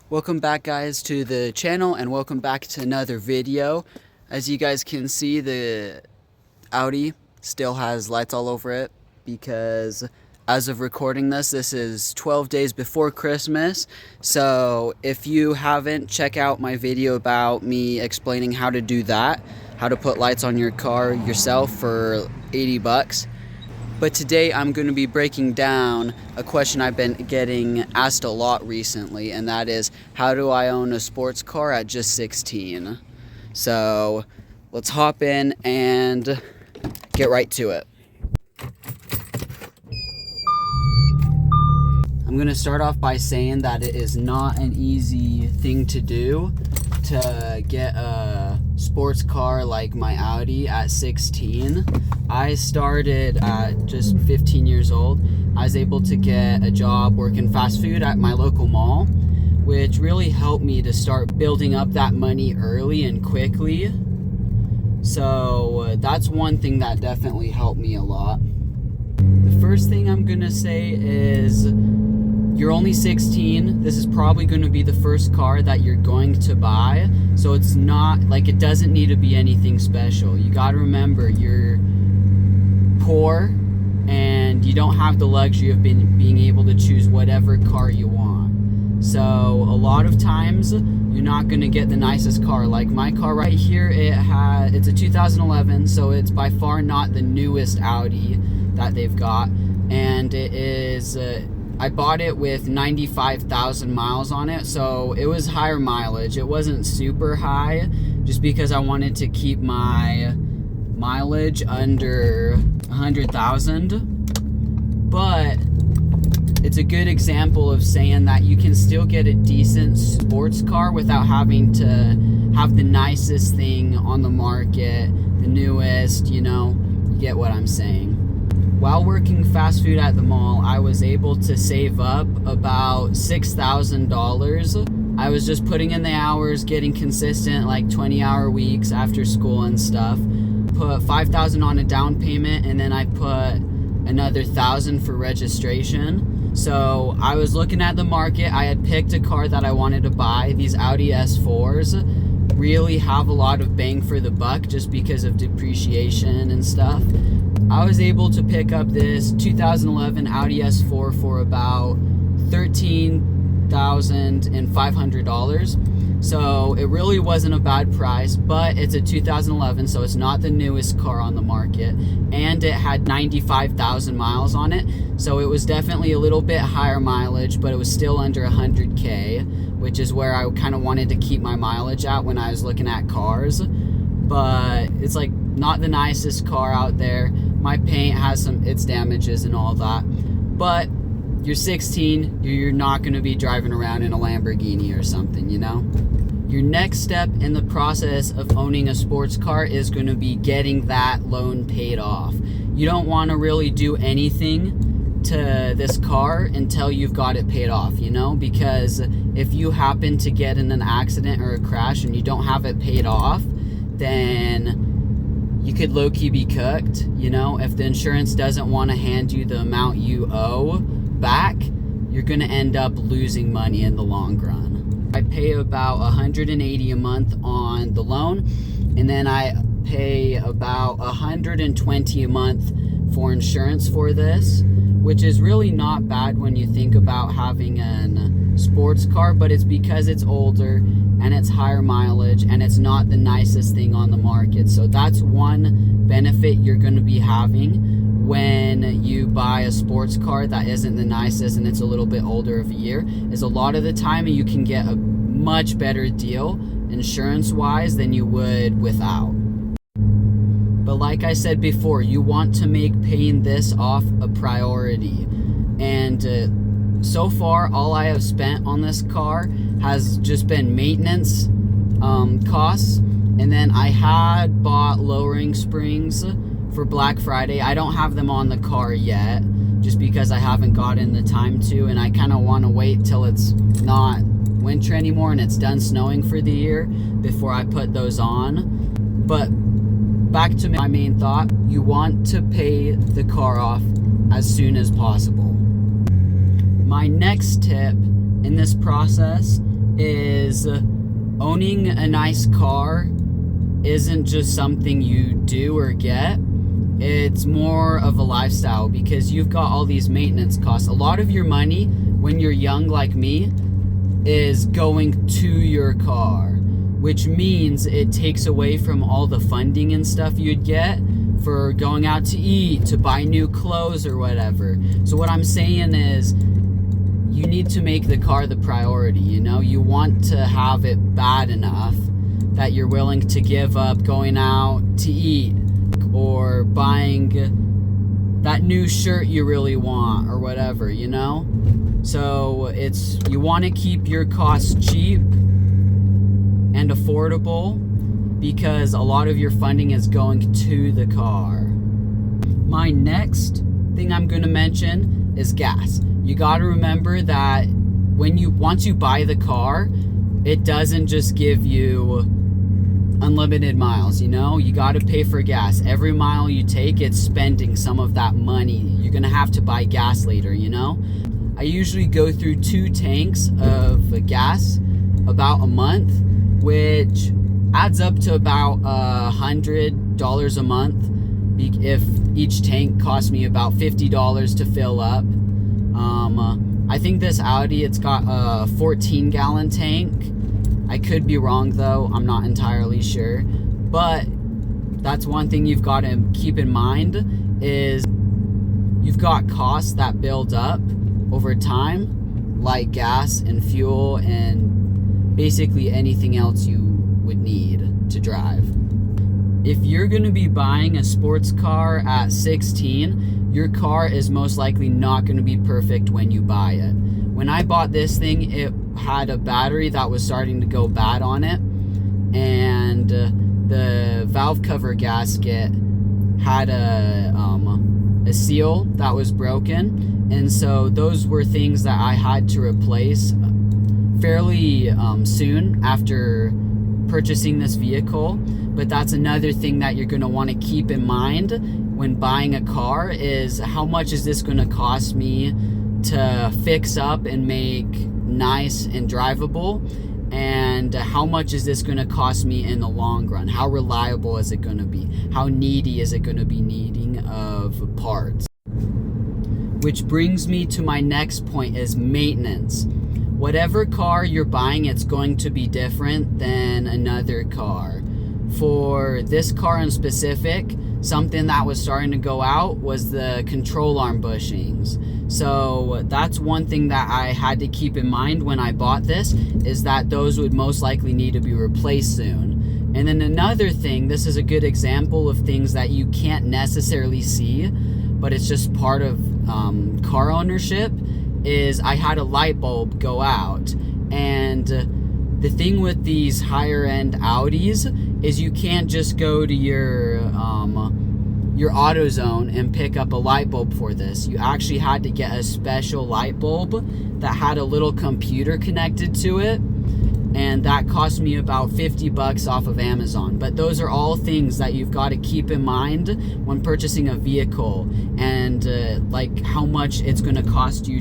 Welcome back, guys, to the channel, and welcome back to another video. As you guys can see, the Audi still has lights all over it because as of recording this is 12 days before Christmas. So if you haven't, check out my video about me explaining how to do that, how to put lights on your car yourself for 80 bucks. But today I'm going to be breaking down a question I've been getting asked a lot recently, and that is, how do I own a sports car at just 16? So let's hop in and get right to it. I'm going to start off by saying that it is not an easy thing to do to get a sports car like my Audi at 16. I started at just 15 years old. I was able to get a job working fast food at my local mall, which really helped me to start building up that money early and quickly. So that's one thing that definitely helped me a lot. The first thing I'm gonna say is, you're only 16. This is probably going to be the first car that you're going to buy. So it's not like, it doesn't need to be anything special. You got to remember, you're poor and you don't have the luxury of being able to choose whatever car you want. So a lot of times you're not going to get the nicest car. Like my car right here, it's a 2011, so it's by far not the newest Audi that they've got, and it is I bought it with 95,000 miles on it, so it was higher mileage. It wasn't super high, just because I wanted to keep my mileage under 100,000. But it's a good example of saying that you can still get a decent sports car without having to have the nicest thing on the market, the newest, you get what I'm saying. While working fast food at the mall, I was able to save up about $6,000. I was just putting in the hours, getting consistent, like 20-hour weeks after school and stuff. Put $5,000 on a down payment, and then I put another $1,000 for registration. So I was looking at the market. I had picked a car that I wanted to buy. These Audi S4s really have a lot of bang for the buck just because of depreciation and stuff. I was able to pick up this 2011 Audi S4 for about $13,500. So it really wasn't a bad price, but it's a 2011, so it's not the newest car on the market, and it had 95,000 miles on it. So it was definitely a little bit higher mileage, but it was still under 100K, which is where I kind of wanted to keep my mileage at when I was looking at cars. But it's like not the nicest car out there. My paint has its damages and all that. But you're 16, you're not going to be driving around in a Lamborghini or something, Your next step in the process of owning a sports car is going to be getting that loan paid off. You don't want to really do anything to this car until you've got it paid off, because if you happen to get in an accident or a crash and you don't have it paid off, then you could low-key be cooked. If the insurance doesn't want to hand you the amount you owe back, you're going to end up losing money in the long run. I pay about $180 a month on the loan, and then I pay about $120 a month for insurance for this, which is really not bad when you think about having a sports car, but it's because it's older and it's higher mileage and it's not the nicest thing on the market. So that's one benefit you're going to be having when you buy a sports car that isn't the nicest and it's a little bit older of a year, is a lot of the time you can get a much better deal insurance wise than you would without. But like I said before, you want to make paying this off a priority. And so far, all I have spent on this car has just been maintenance costs. And then I had bought lowering springs for Black Friday. I don't have them on the car yet, just because I haven't gotten the time to, and I kind of want to wait till it's not winter anymore and it's done snowing for the year before I put those on. But back to my main thought, you want to pay the car off as soon as possible. My next tip in this process is owning a nice car isn't just something you do or get. It's more of a lifestyle, because you've got all these maintenance costs. A lot of your money when you're young like me is going to your car, which means it takes away from all the funding and stuff you'd get for going out to eat, to buy new clothes or whatever. So what I'm saying is, you need to make the car the priority, you know? You want to have it bad enough that you're willing to give up going out to eat or buying that new shirt you really want or whatever, you know? So you want to keep your costs cheap and affordable, because a lot of your funding is going to the car. My next thing I'm going to mention is gas. You got to remember that once you buy the car, it doesn't just give you unlimited miles, you know? You got to pay for gas. Every mile you take, it's spending some of that money. You're going to have to buy gas later, you know? I usually go through 2 tanks of gas about a month, which adds up to about $100 a month if each tank costs me about $50 to fill up. I think this Audi, it's got a 14-gallon tank. I could be wrong though, I'm not entirely sure. But that's one thing you've got to keep in mind, is you've got costs that build up over time, like gas and fuel and basically anything else you would need to drive. If you're going to be buying a sports car at 16, your car is most likely not going to be perfect when you buy it. When I bought this thing, it had a battery that was starting to go bad on it, and the valve cover gasket had a seal that was broken, and so those were things that I had to replace fairly soon after purchasing this vehicle. But that's another thing that you're going to want to keep in mind when buying a car, is how much is this going to cost me to fix up and make nice and drivable, and how much is this going to cost me in the long run? How reliable is it going to be? How needy is it going to be needing of parts? Which brings me to my next point, is maintenance. Whatever car you're buying, it's going to be different than another car. For this car in specific, something that was starting to go out was the control arm bushings. So that's one thing that I had to keep in mind when I bought this, is that those would most likely need to be replaced soon. And then another thing, this is a good example of things that you can't necessarily see, but it's just part of car ownership, is I had a light bulb go out. And the thing with these higher end Audis is you can't just go to your AutoZone and pick up a light bulb for this. You actually had to get a special light bulb that had a little computer connected to it, and that cost me about $50 off of Amazon. But those are all things that you've got to keep in mind when purchasing a vehicle, and like how much it's going to cost you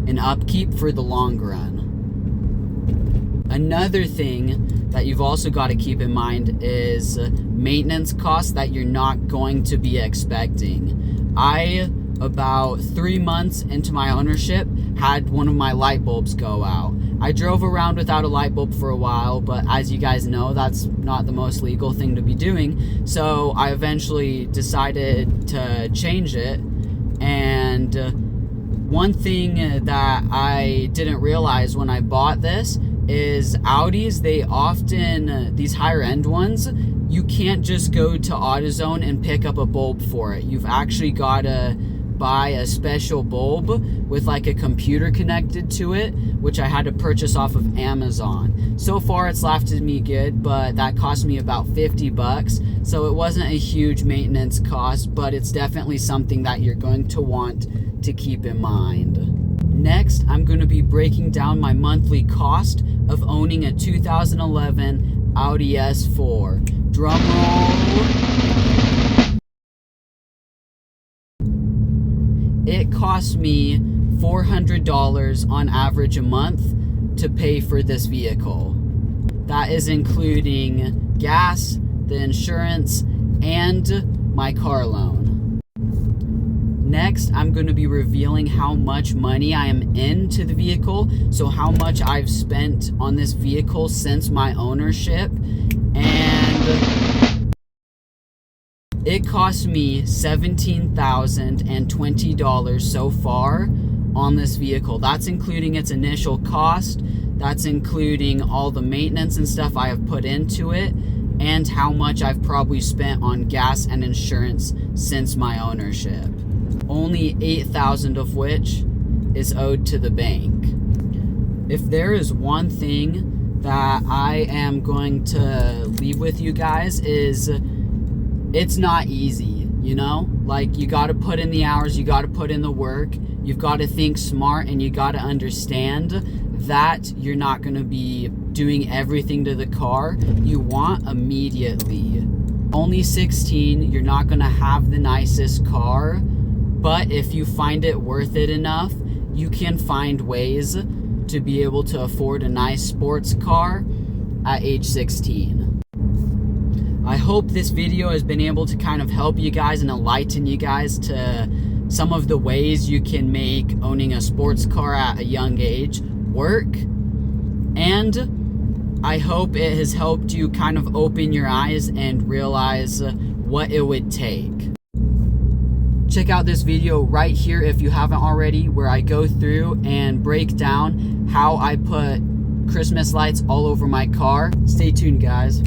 in upkeep for the long run. Another thing that you've also got to keep in mind is maintenance costs that you're not going to be expecting. About 3 months into my ownership, had one of my light bulbs go out. I drove around without a light bulb for a while, but as you guys know, that's not the most legal thing to be doing. So I eventually decided to change it. And one thing that I didn't realize when I bought this is Audis, they often, these higher end ones, you can't just go to AutoZone and pick up a bulb for it. You've actually got to buy a special bulb with like a computer connected to it, which I had to purchase off of Amazon. So far it's lasted me good, but that cost me about $50, so it wasn't a huge maintenance cost, but it's definitely something that you're going to want to keep in mind. Next, I'm going to be breaking down my monthly cost of owning a 2011 Audi S4. Drum roll. It costs me $400 on average a month to pay for this vehicle. That is including gas, the insurance, and my car loan. Next, I'm going to be revealing how much money I am into the vehicle, so how much I've spent on this vehicle since my ownership, and it cost me $17,020 so far on this vehicle. That's including its initial cost, that's including all the maintenance and stuff I have put into it, and how much I've probably spent on gas and insurance since my ownership. Only $8,000 of which is owed to the bank. If there is one thing that I am going to leave with you guys is it's not easy, you know? Like, you got to put in the hours, you got to put in the work, you've got to think smart, and you got to understand that you're not going to be doing everything to the car you want immediately. Only 16, you're not going to have the nicest car, but if you find it worth it enough, you can find ways to be able to afford a nice sports car at age 16. I hope this video has been able to kind of help you guys and enlighten you guys to some of the ways you can make owning a sports car at a young age work. And I hope it has helped you kind of open your eyes and realize what it would take. Check out this video right here if you haven't already, where I go through and break down how I put Christmas lights all over my car. Stay tuned, guys.